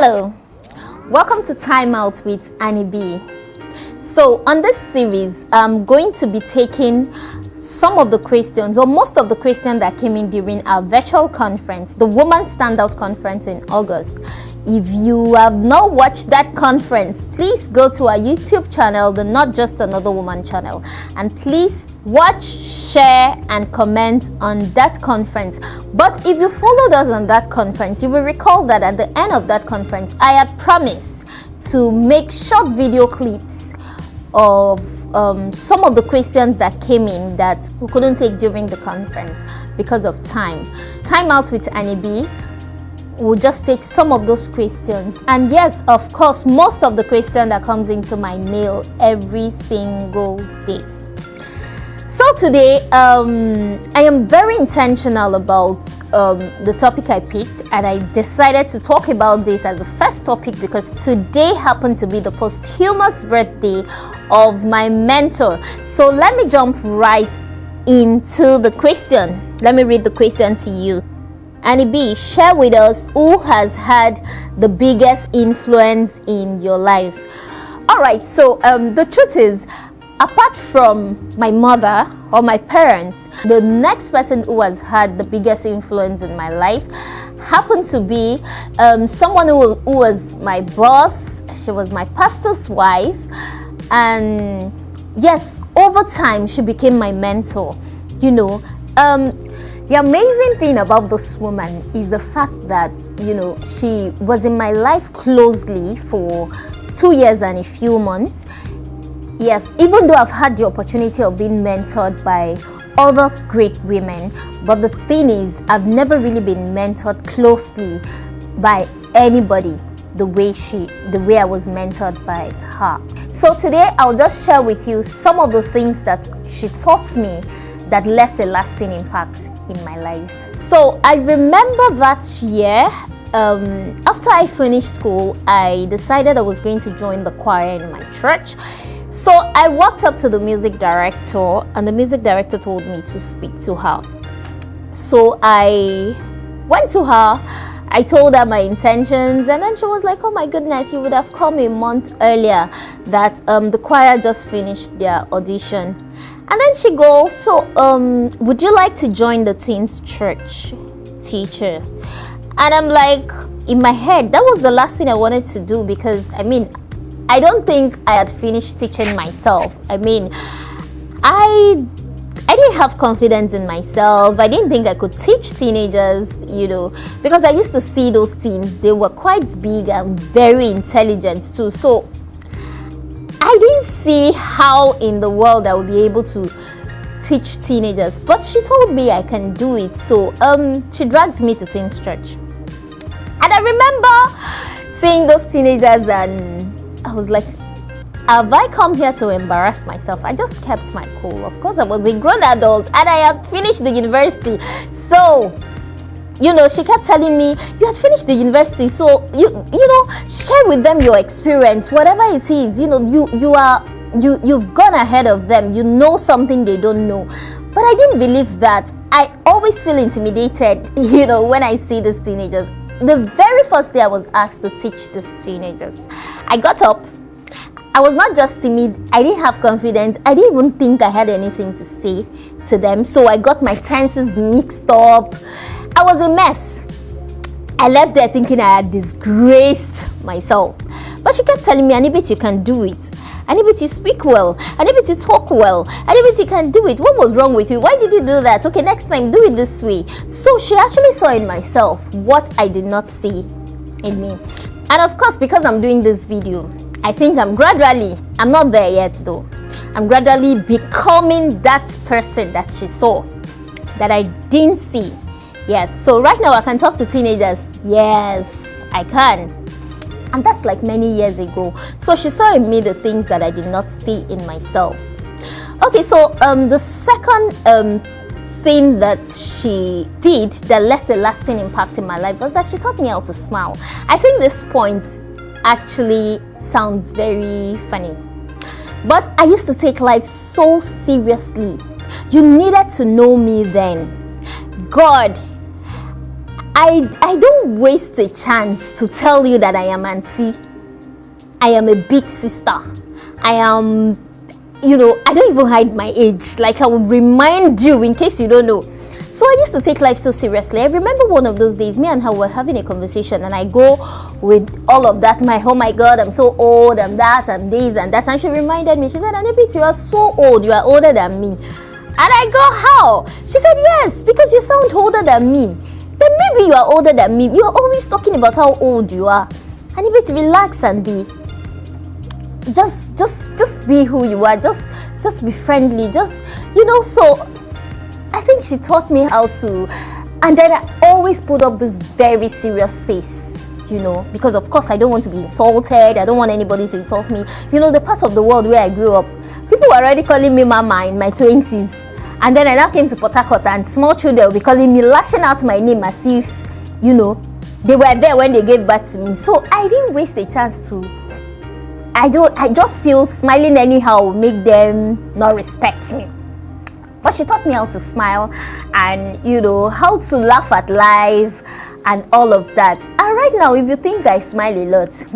Hello, welcome to Time Out with Anie B. So on this series, I'm going to be taking some of the questions, or most of the questions that came in during our virtual conference, the Woman Standout Conference in August. If you have not watched that conference, please go to our YouTube channel, the Not Just Another Woman channel, and please watch, share, and comment on that conference. But if you followed us on that conference, you will recall that at the end of that conference, I had promised to make short video clips of some of the questions that came in that we couldn't take during the conference because of time. Time Out with Anie B. We'll just take some of those questions, and yes, of course, most of the question that comes into my mail every single day. So today, I am very intentional about the topic I picked, and I decided to talk about this as the first topic because today happened to be the posthumous birthday of my mentor. So let me jump right into the question. Let me read the question to you. Anie B, share with us who has had the biggest influence in your life. All right, so the truth is, apart from my mother or my parents, the next person who has had the biggest influence in my life happened to be someone who was my boss. She was my pastor's wife, and yes, over time she became my mentor. You know, the amazing thing about this woman is the fact that, you know, she was in my life closely for 2 years and a few months. Yes, even though I've had the opportunity of being mentored by other great women, but the thing is, I've never really been mentored closely by anybody the way I was mentored by her. So today, I'll just share with you some of the things that she taught me that left a lasting impact in my life. So I remember that year, after I finished school, I decided I was going to join the choir in my church. So I walked up to the music director, and the music director told me to speak to her. So I went to her, I told her my intentions, and then she was like, oh my goodness, you would have come a month earlier, that the choir just finished their audition. And then she goes, so would you like to join the teens church, teacher? And I'm like, in my head, that was the last thing I wanted to do, because I don't think I had finished teaching myself. I didn't have confidence in myself. I didn't think I could teach teenagers, you know, because I used to see those teens. They were quite big and very intelligent too. So I didn't see how in the world I would be able to teach teenagers. But she told me I can do it. So she dragged me to teens church. And I remember seeing those teenagers, and I was like, have I come here to embarrass myself? I just kept my cool. Of course, I was a grown adult and I had finished the university. So, you know, she kept telling me, you had finished the university, so you know, share with them your experience, whatever it is. You know, you've gone ahead of them. You know something they don't know. But I didn't believe that. I always feel intimidated, you know, when I see these teenagers. The very first day I was asked to teach these teenagers, I got up. I was not just timid. I didn't have confidence. I didn't even think I had anything to say to them. So I got my tenses mixed up. I was a mess. I left there thinking I had disgraced myself. But she kept telling me, Anie B, you can do it. Anie B, you speak well. Anie B, you talk well. Anie B, you can do it. What was wrong with you? Why did you do that? Okay, next time, do it this way. So she actually saw in myself what I did not see in me. And of course, because I'm doing this video, I think I'm not there yet though. I'm gradually becoming that person that she saw, that I didn't see. Yes, so right now I can talk to teenagers. Yes, I can. And that's like many years ago. So she saw in me the things that I did not see in myself. Okay, so the second thing that she did that left a lasting impact in my life was that she taught me how to smile. I think this point actually sounds very funny, but I used to take life so seriously. You needed to know me then. God, I don't waste a chance to tell you that I am Auntie. I am a big sister. I am, I don't even hide my age. Like, I will remind you in case you don't know. So I used to take life so seriously. I remember one of those days, me and her were having a conversation, and I go with all of that, oh my God, I'm so old, I'm that, I'm this and that. And she reminded me, she said, Anibit, you are so old, you are older than me. And I go, how? She said, yes, because you sound older than me. Then maybe you are older than me. You are always talking about how old you are. Anibit, relax and be. Just be who you are. Just be friendly. So I think she taught me how to, and then I always put up this very serious face, because of course I don't want to be insulted. I don't want anybody to insult me. The part of the world where I grew up, people were already calling me Mama in my 20s. And then I now came to Port Harcourt, and small children will be calling me, lashing out my name as if, they were there when they gave birth to me. So I didn't waste a chance to, I just feel smiling anyhow will make them not respect me. But she taught me how to smile and, how to laugh at life and all of that. And right now, if you think I smile a lot,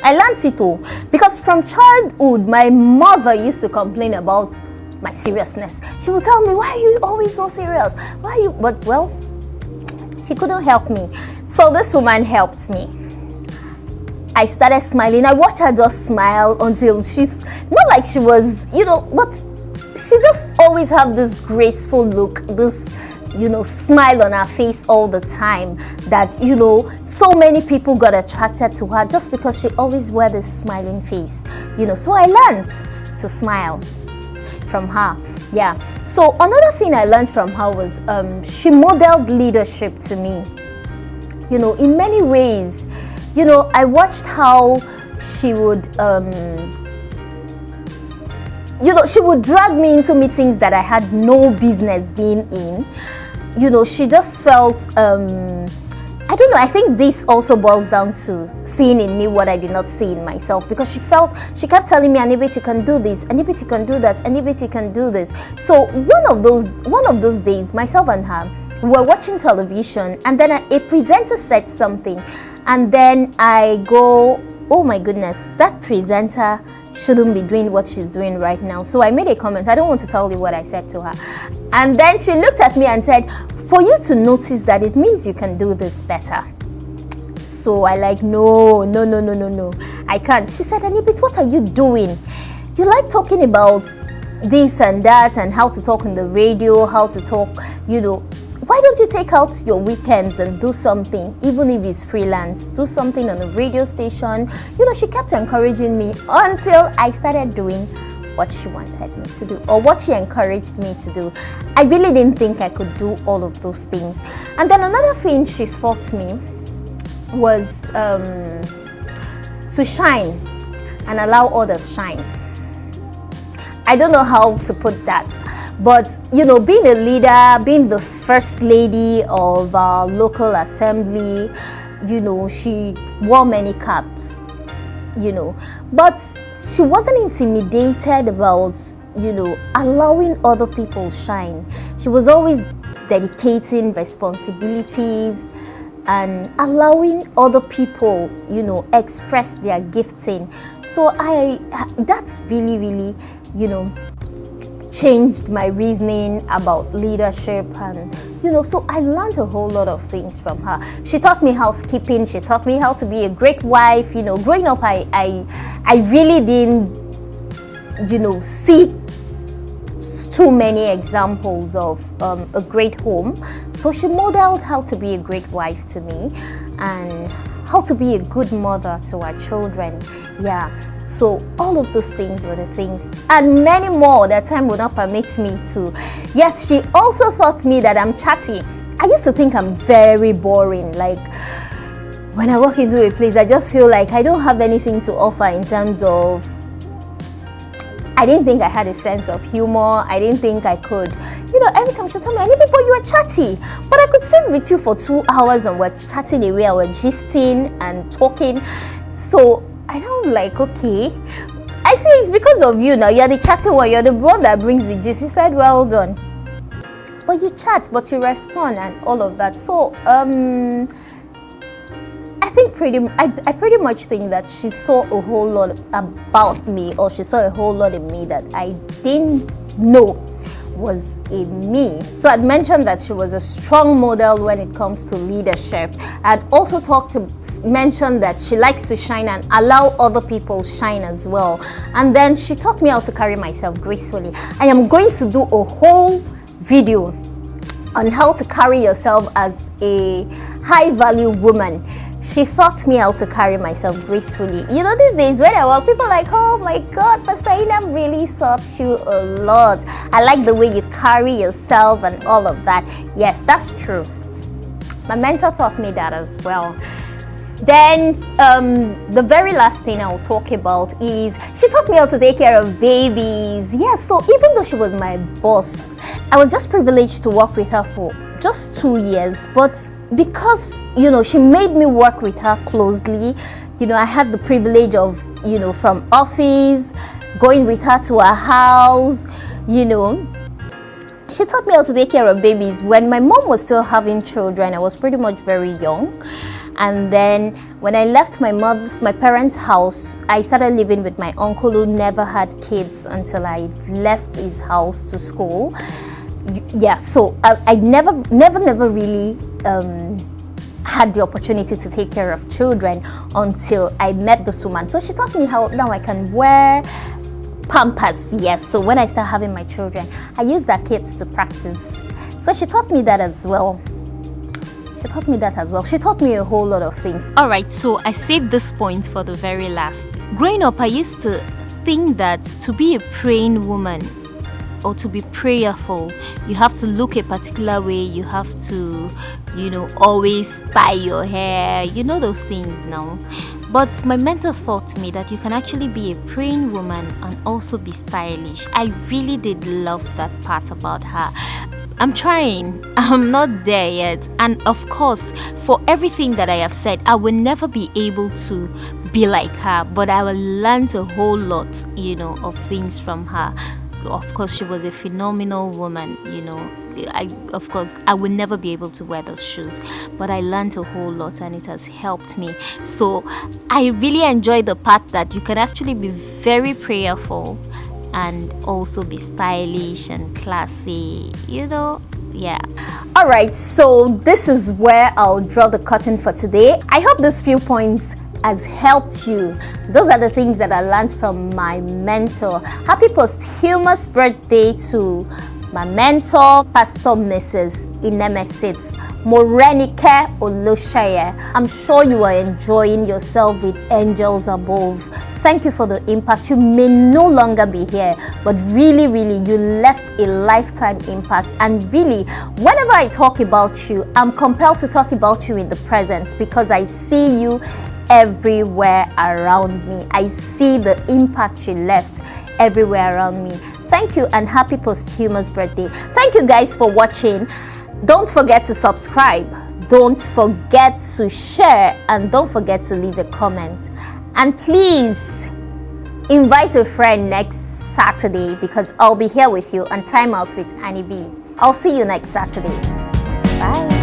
I learned it all. Because from childhood, my mother used to complain about my seriousness. She would tell me, why are you always so serious? But well, she couldn't help me. So this woman helped me. I started smiling. I watched her just smile until she's not like she was, but she just always have this graceful look, this, smile on her face all the time that, so many people got attracted to her just because she always wear this smiling face, So I learned to smile from her. Yeah. So another thing I learned from her was she modeled leadership to me. In many ways, I watched how she would, she would drag me into meetings that I had no business being in. She just felt, I don't know, I think this also boils down to seeing in me what I did not see in myself, because she kept telling me, Anibit, you can do this, Anibit, you can do that, Anibit, you can do this. So one of those days, myself and her, we were watching television, and then a presenter said something, and then I go, oh my goodness, that presenter shouldn't be doing what she's doing right now. So I made a comment. I don't want to tell you what I said to her. And then she looked at me and said, for you to notice that, it means you can do this better. So I no, I can't. She said, Anibit, what are you doing? You like talking about this and that and how to talk on the radio, how to talk, why don't you take out your weekends and do something, even if it's freelance, do something on a radio station. She kept encouraging me until I started doing what she wanted me to do, or what she encouraged me to do. I really didn't think I could do all of those things. And then another thing she taught me was to shine and allow others shine. I don't know how to put that, but being a leader, being the first lady of our local assembly, she wore many caps, but she wasn't intimidated about, allowing other people shine. She was always dedicating responsibilities and allowing other people, express their gifting. So that's really, really, changed my reasoning about leadership, and so I learned a whole lot of things from her. She taught me housekeeping. She taught me how to be a great wife. Growing up, I really didn't, see too many examples of a great home. So she modeled how to be a great wife to me and how to be a good mother to our children. Yeah. So all of those things were the things, and many more that time would not permit me to. Yes, she also taught me that I'm chatty. I used to think I'm very boring. Like, when I walk into a place, I just feel like I don't have anything to offer in terms of, I didn't think I had a sense of humor. I didn't think I could, every time she told me, Anie, before you were chatty, but I could sit with you for 2 hours and we're chatting away, I was gisting and talking. So I don't like, okay, I see it's because of you now. You're the chatty one. You're the one that brings the gist. She said, well done. but you chat, but you respond and all of that. So I pretty much think that she saw a whole lot about me, or she saw a whole lot in me that I didn't know was in me. So I'd mentioned that she was a strong model when it comes to leadership. I'd also mentioned that she likes to shine and allow other people shine as well. And then she taught me how to carry myself gracefully. I am going to do a whole video on how to carry yourself as a high value woman. She taught me how to carry myself gracefully. You know, these days when I walk, people are like, oh my God, Pastor Ina really taught you a lot. I like the way you carry yourself and all of that. Yes, that's true. My mentor taught me that as well. Then the very last thing I'll talk about is she taught me how to take care of babies. Yes, so even though she was my boss, I was just privileged to work with her for just 2 years, but because, you know, she made me work with her closely, you know, I had the privilege of, you know, from office, going with her to her house, you know. She taught me how to take care of babies. When my mom was still having children, I was pretty much very young. And then when I left my parents' house, I started living with my uncle who never had kids until I left his house to school. Yeah, so I never really had the opportunity to take care of children until I met this woman. So she taught me how now I can wear Pampers. Yes, so when I start having my children, I use their kids to practice. So she taught me that as well. She taught me a whole lot of things. All right, so I saved this point for the very last. Growing up, I used to think that to be a praying woman or to be prayerful, you have to look a particular way, you have to, you know, always tie your hair, you know, those things now. But my mentor taught me that you can actually be a praying woman and also be stylish. I really did love that part about her. I'm trying. I'm not there yet. And of course, for everything that I have said, I will never be able to be like her, but I will learn a whole lot, you know, of things from her. Of course, she was a phenomenal woman, you know. I will never be able to wear those shoes, but I learned a whole lot and it has helped me. So I really enjoy the part that you can actually be very prayerful and also be stylish and classy, you know. Yeah. All right, so this is where I'll draw the curtain for today. I hope these few points has helped you. Those are the things that I learned from my mentor. Happy posthumous birthday to my mentor, Pastor Mrs. Inemesit Morenike Olosheye. I'm sure you are enjoying yourself with angels above. Thank you for the impact. You may no longer be here, but really, you left a lifetime impact. And really, whenever I talk about you, I'm compelled to talk about you in the present because I see you everywhere around me. I see the impact you left everywhere around me. Thank you and happy posthumous birthday. Thank you guys for watching. Don't forget to subscribe. Don't forget to share and don't forget to leave a comment. And please invite a friend next Saturday because I'll be here with you on Time Out with Anie B. I'll see you next Saturday. Bye.